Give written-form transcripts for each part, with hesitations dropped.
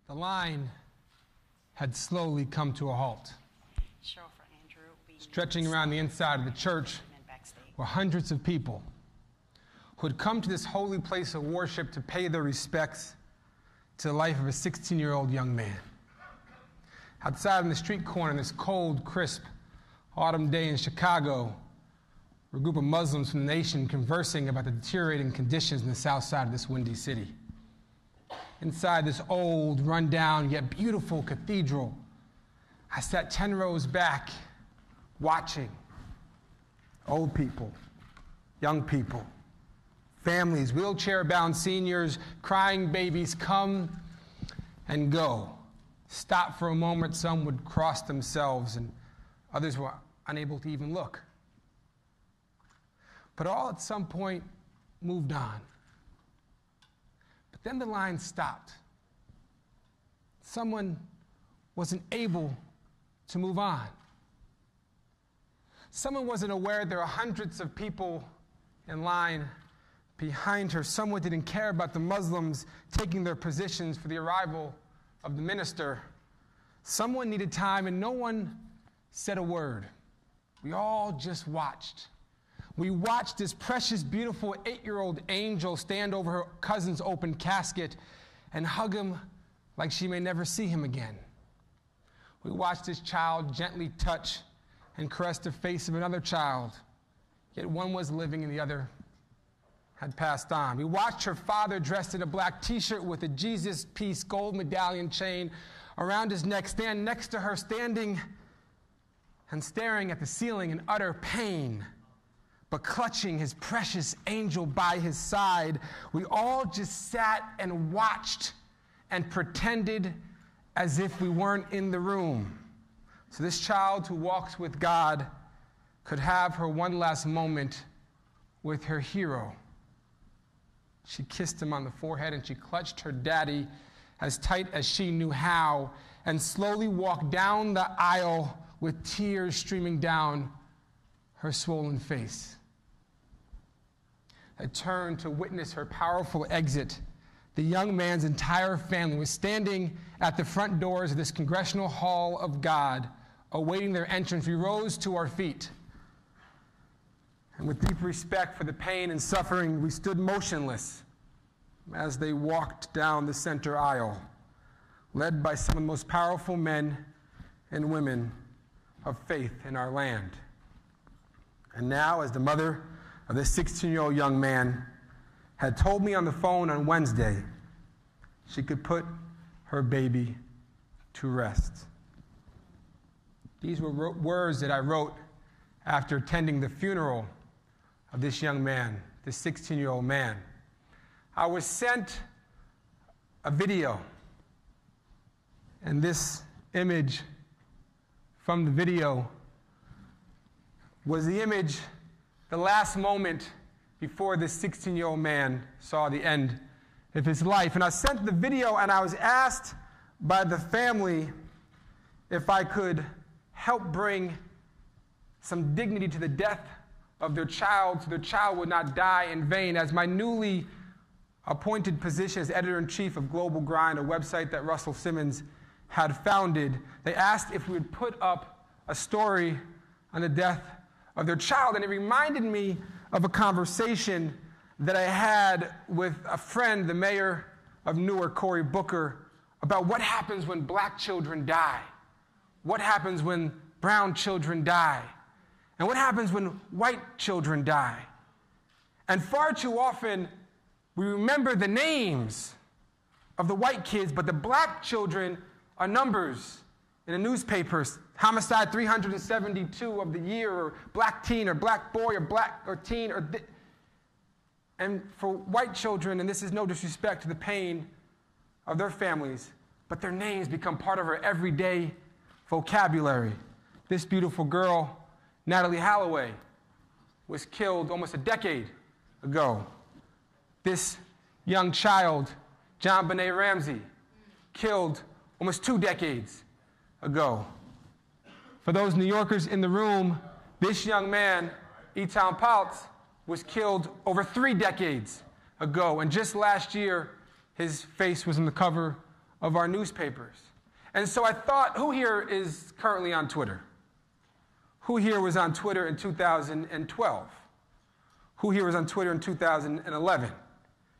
The line had slowly come to a halt. Stretching around the inside of the church were hundreds of people who had come to this holy place of worship to pay their respects to the life of a 16-year-old young man. Outside on the street corner, this cold, crisp autumn day in Chicago, were a group of Muslims from the nation conversing about the deteriorating conditions in the south side of this windy city. Inside this old, run-down, yet beautiful cathedral, I sat 10 rows back, watching old people, young people, families, wheelchair-bound seniors, crying babies come and go. Stop for a moment, some would cross themselves, and others were unable to even look. But all at some point moved on. But then the line stopped. Someone wasn't able to move on. Someone wasn't aware there are hundreds of people in line behind her. Someone didn't care about the Muslims taking their positions for the arrival of the minister. Someone needed time, and no one said a word. We all just watched. We watched this precious, beautiful 8-year-old angel stand over her cousin's open casket and hug him like she may never see him again. We watched this child gently touch and caress the face of another child, yet one was living and the other had passed on. We watched her father dressed in a black t-shirt with a Jesus piece gold medallion chain around his neck stand next to her, standing and staring at the ceiling in utter pain, but clutching his precious angel by his side. We all just sat and watched and pretended as if we weren't in the room. So this child who walks with God could have her one last moment with her hero. She kissed him on the forehead and she clutched her daddy as tight as she knew how and slowly walked down the aisle with tears streaming down her swollen face. I turned to witness her powerful exit. The young man's entire family was standing at the front doors of this congressional hall of God, awaiting their entrance. We rose to our feet. And with deep respect for the pain and suffering, we stood motionless as they walked down the center aisle, led by some of the most powerful men and women of faith in our land. And now, as the mother of this 16-year-old young man had told me on the phone on Wednesday, she could put her baby to rest. These were words that I wrote after attending the funeral of this young man, this 16-year-old man. I was sent a video, and this image from the video was the image, the last moment before this 16-year-old man saw the end of his life. And I sent the video, and I was asked by the family if I could help bring some dignity to the death of their child, so their child would not die in vain. As my newly appointed position as editor-in-chief of Global Grind, a website that Russell Simmons had founded, they asked if we would put up a story on the death of their child. And it reminded me of a conversation that I had with a friend, the mayor of Newark, Cory Booker, about what happens when black children die, what happens when brown children die, and what happens when white children die. And far too often, we remember the names of the white kids, but the black children are numbers in the newspapers. Homicide 372 of the year, or black teen, or black boy, or black or teen, and for white children, and this is no disrespect to the pain of their families, but their names become part of our everyday vocabulary. This beautiful girl, Natalie Holloway, was killed almost a decade ago. This young child, John Benet Ramsey, killed almost 2 decades ago. For those New Yorkers in the room, this young man, Etan Paltz, was killed over 3 decades ago. And just last year, his face was on the cover of our newspapers. And so I thought, who here is currently on Twitter? Who here was on Twitter in 2012? Who here was on Twitter in 2011,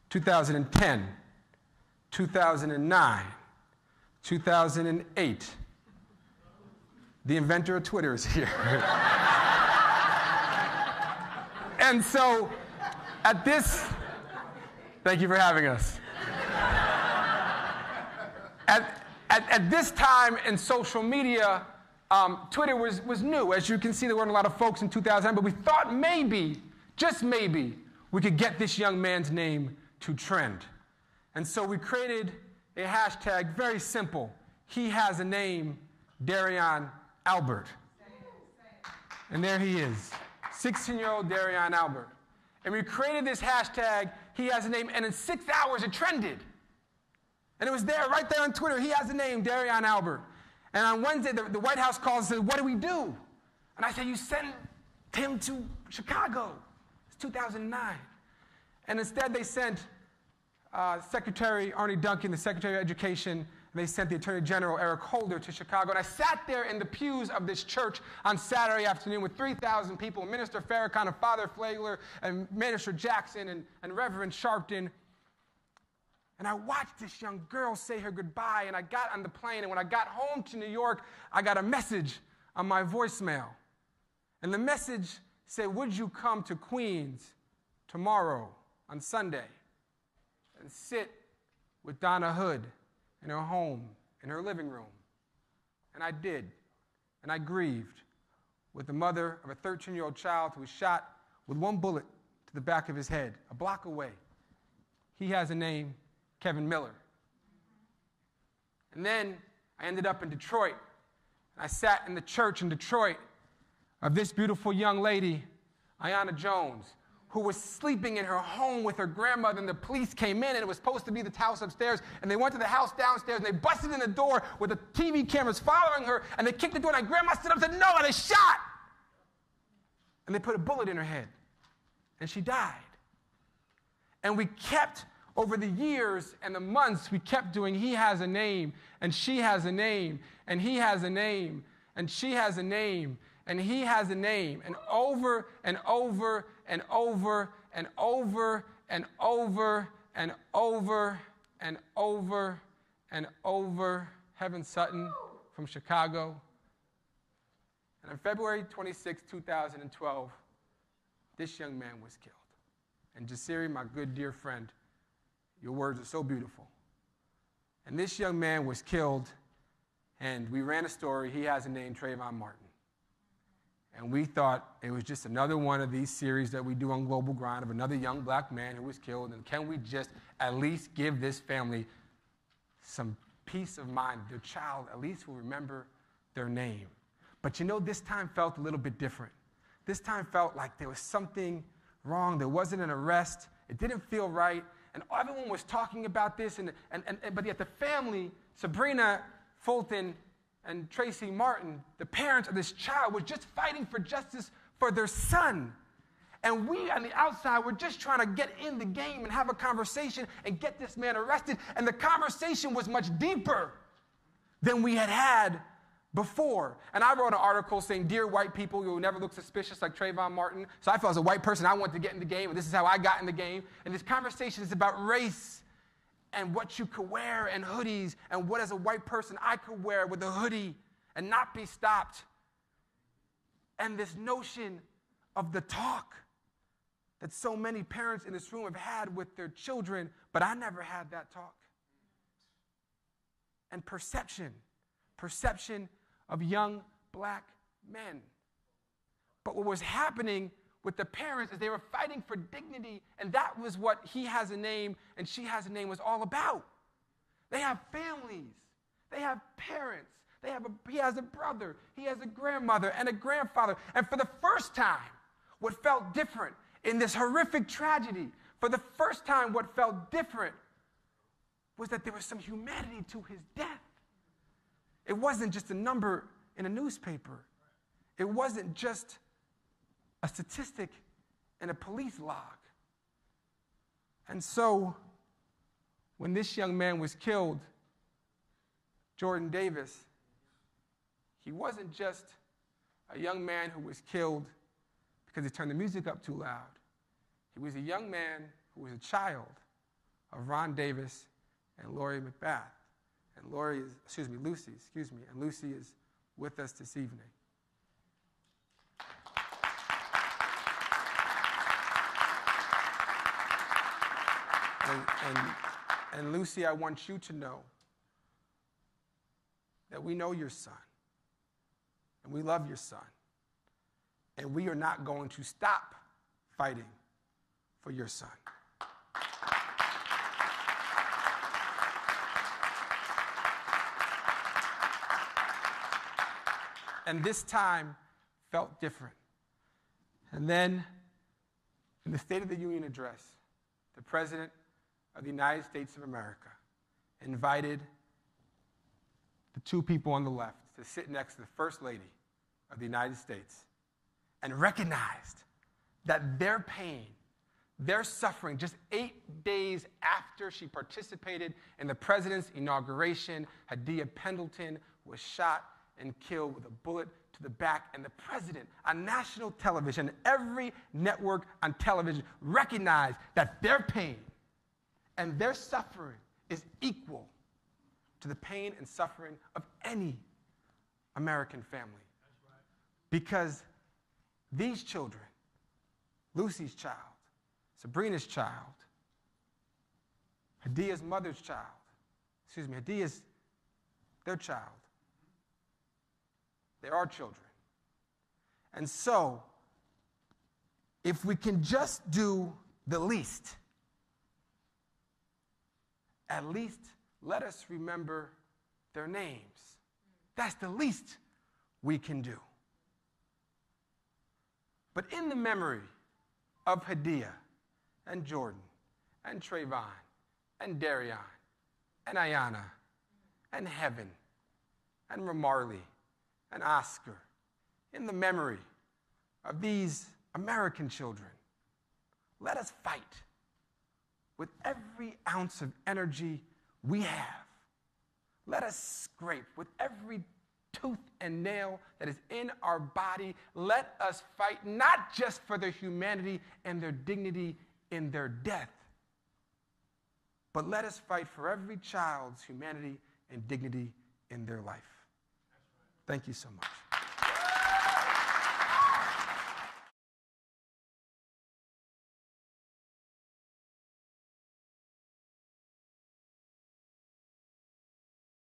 2010, 2009, 2008? The inventor of Twitter is here. And so at this, thank you for having us. At this time in social media, Twitter was new. As you can see, there weren't a lot of folks in 2009, but we thought maybe, just maybe, we could get this young man's name to trend. And so we created a hashtag, very simple. He has a name, Darion Albert. And there he is, 16-year-old Darion Albert. And we created this hashtag, he has a name, and in 6 hours it trended. And it was there, right there on Twitter, he has a name, Darion Albert. And on Wednesday, the White House called and said, what do we do? And I said, you send him to Chicago. It's 2009. And instead they sent Secretary Arne Duncan, the Secretary of Education, and they sent the Attorney General Eric Holder to Chicago. And I sat there in the pews of this church on Saturday afternoon with 3,000 people, Minister Farrakhan and Father Flagler and Minister Jackson and Reverend Sharpton. And I watched this young girl say her goodbye, and I got on the plane, and when I got home to New York, I got a message on my voicemail. And the message said, would you come to Queens tomorrow on Sunday and sit with Donna Hood in her home, in her living room? And I did, and I grieved with the mother of a 13-year-old child who was shot with one bullet to the back of his head, a block away. He has a name, Kevin Miller. And then I ended up in Detroit. I sat in the church in Detroit of this beautiful young lady, Ayanna Jones, who was sleeping in her home with her grandmother, and the police came in, and it was supposed to be the house upstairs, and they went to the house downstairs, and they busted in the door with the TV cameras following her, and they kicked the door, and grandma stood up and said, no, and they shot. And they put a bullet in her head, and she died. And we kept, over the years and the months, we kept doing, he has a name, and she has a name, and he has a name, and she has a name, and he has a name, and over and over and over and over and over and over and over and over. Heaven Sutton from Chicago. And on February 26, 2012, this young man was killed. And Jasiri, my good dear friend, your words are so beautiful. And this young man was killed, and we ran a story, he has a name, Trayvon Martin. And we thought it was just another one of these series that we do on Global Grind of another young black man who was killed, and can we just at least give this family some peace of mind? Their child at least will remember their name. But you know, this time felt a little bit different. This time felt like there was something wrong. There wasn't an arrest. It didn't feel right. And everyone was talking about this, but yet the family, Sybrina Fulton and Tracy Martin, the parents of this child, were just fighting for justice for their son. And we on the outside were just trying to get in the game and have a conversation and get this man arrested. And the conversation was much deeper than we had had before. And I wrote an article saying, dear white people, you will never look suspicious like Trayvon Martin. So I felt as a white person, I wanted to get in the game, and this is how I got in the game. And this conversation is about race and what you could wear and hoodies and what as a white person I could wear with a hoodie and not be stopped. And this notion of the talk that so many parents in this room have had with their children, but I never had that talk. And perception of young black men. But what was happening with the parents is they were fighting for dignity, and that was what he has a name and she has a name was all about. They have families, they have parents, he has a brother, he has a grandmother and a grandfather. And for the first time, what felt different in this horrific tragedy, for the first time what felt different was that there was some humanity to his death. It wasn't just a number in a newspaper. It wasn't just a statistic in a police log. And so, when this young man was killed, Jordan Davis, he wasn't just a young man who was killed because he turned the music up too loud. He was a young man who was a child of Ron Davis and Lucy McBath. And Lucy is with us this evening. And Lucy, I want you to know that we know your son, and we love your son, and we are not going to stop fighting for your son. And this time felt different. And then, in the State of the Union address, the President of the United States of America invited the two people on the left to sit next to the First Lady of the United States and recognized that their pain, their suffering, just 8 days after she participated in the president's inauguration, Hadiyah Pendleton was shot and killed with a bullet to the back. And the president on national television, every network on television, recognized that their pain and their suffering is equal to the pain and suffering of any American family. That's right. Because these children, Lucy's child, Sybrina's child, Hadiyah's mother's child, Hadiyah's their child, they're our children. And so, if we can just do the least, at least let us remember their names. That's the least we can do. But in the memory of Hadiyah and Jordan and Trayvon and Darion and Ayanna and Heaven and Ramarley and Oscar, in the memory of these American children, let us fight with every ounce of energy we have. Let us scrape with every tooth and nail that is in our body. Let us fight not just for their humanity and their dignity in their death, but let us fight for every child's humanity and dignity in their life. Thank you so much.